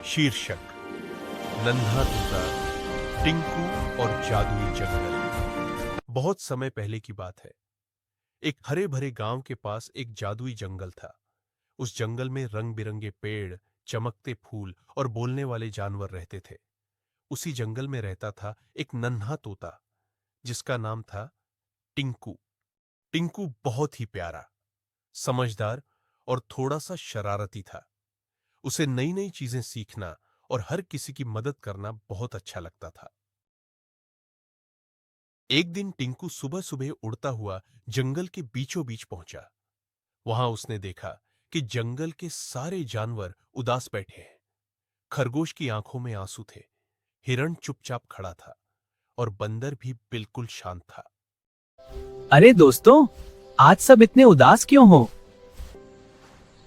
शीर्षक नन्हा तोता, टिंकू और जादुई जंगल। बहुत समय पहले की बात है। एक हरे भरे गांव के पास एक जादुई जंगल था। उस जंगल में रंग बिरंगे पेड़, चमकते फूल और बोलने वाले जानवर रहते थे। उसी जंगल में रहता था एक नन्हा तोता जिसका नाम था टिंकू। टिंकू बहुत ही प्यारा, समझदार और थोड़ा सा शरारती था। उसे नई नई चीजें सीखना और हर किसी की मदद करना बहुत अच्छा लगता था। एक दिन टिंकू सुबह सुबह उड़ता हुआ जंगल के बीचों बीच पहुंचा। वहां उसने देखा कि जंगल के सारे जानवर उदास बैठे हैं। खरगोश की आंखों में आंसू थे, हिरण चुपचाप खड़ा था और बंदर भी बिल्कुल शांत था। अरे दोस्तों, आज सब इतने उदास क्यों हो?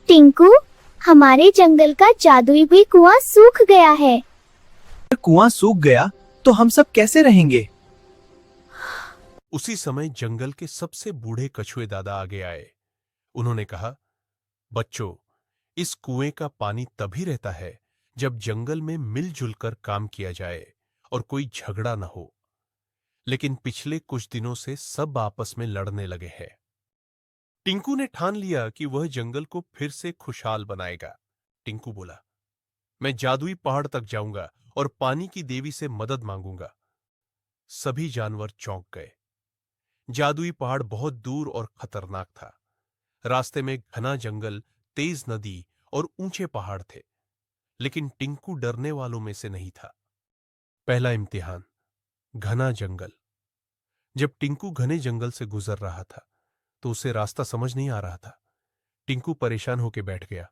टिंकू, हमारे जंगल का जादुई भी कुआं सूख गया है। अगर कुआं सूख गया तो हम सब कैसे रहेंगे? उसी समय जंगल के सबसे बूढ़े कछुए दादा आगे आए। उन्होंने कहा, बच्चों, इस कुएं का पानी तभी रहता है जब जंगल में मिलजुल कर काम किया जाए और कोई झगड़ा न हो। लेकिन पिछले कुछ दिनों से सब आपस में लड़ने लगे हैं। टिंकू ने ठान लिया कि वह जंगल को फिर से खुशहाल बनाएगा। टिंकू बोला, मैं जादुई पहाड़ तक जाऊंगा और पानी की देवी से मदद मांगूंगा। सभी जानवर चौंक गए। जादुई पहाड़ बहुत दूर और खतरनाक था। रास्ते में घना जंगल, तेज नदी और ऊंचे पहाड़ थे। लेकिन टिंकू डरने वालों में से नहीं था। पहला इम्तिहान, घना जंगल। जब टिंकू घने जंगल से गुजर रहा था तो उसे रास्ता समझ नहीं आ रहा था। टिंकू परेशान होकर बैठ गया।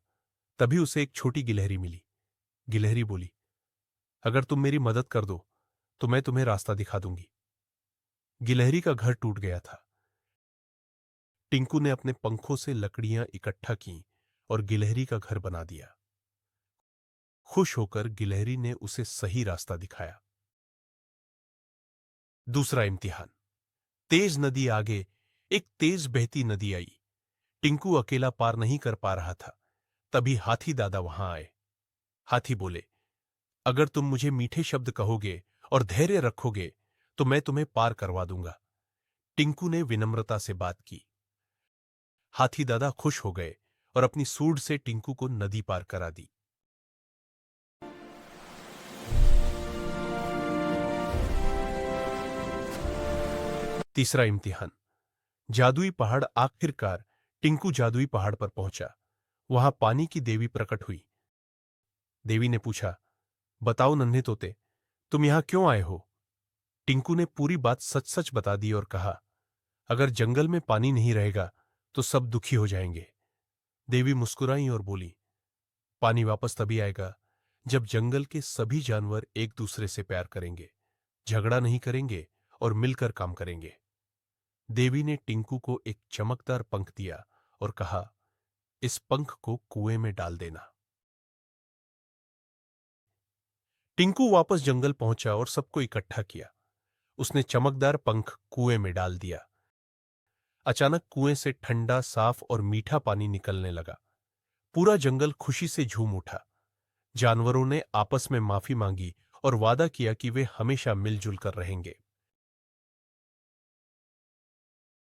तभी उसे एक छोटी गिलहरी मिली। गिलहरी बोली, अगर तुम मेरी मदद कर दो तो मैं तुम्हें रास्ता दिखा दूंगी। गिलहरी का घर टूट गया था। टिंकू ने अपने पंखों से लकड़ियां इकट्ठा की और गिलहरी का घर बना दिया। खुश होकर गिलहरी ने उसे सही रास्ता दिखाया। दूसरा इम्तिहान, तेज नदी आगे एक तेज बहती नदी आई। टिंकू अकेला पार नहीं कर पा रहा था। तभी हाथी दादा वहां आए। हाथी बोले, अगर तुम मुझे मीठे शब्द कहोगे और धैर्य रखोगे तो मैं तुम्हें पार करवा दूंगा। टिंकू ने विनम्रता से बात की। हाथी दादा खुश हो गए और अपनी सूंड से टिंकू को नदी पार करा दी। तीसरा इम्तिहान, जादुई पहाड़। आखिरकार टिंकू जादुई पहाड़ पर पहुंचा। वहां पानी की देवी प्रकट हुई। देवी ने पूछा, बताओ नन्हे तोते, तुम यहां क्यों आए हो? टिंकू ने पूरी बात सच सच बता दी और कहा, अगर जंगल में पानी नहीं रहेगा तो सब दुखी हो जाएंगे। देवी मुस्कुराई और बोली, पानी वापस तभी आएगा जब जंगल के सभी जानवर एक दूसरे से प्यार करेंगे, झगड़ा नहीं करेंगे और मिलकर काम करेंगे। देवी ने टिंकू को एक चमकदार पंख दिया और कहा, इस पंख को कुएं में डाल देना। टिंकू वापस जंगल पहुंचा और सबको इकट्ठा किया। उसने चमकदार पंख कुएं में डाल दिया। अचानक कुएं से ठंडा, साफ और मीठा पानी निकलने लगा। पूरा जंगल खुशी से झूम उठा। जानवरों ने आपस में माफी मांगी और वादा किया कि वे हमेशा मिलजुल कर रहेंगे।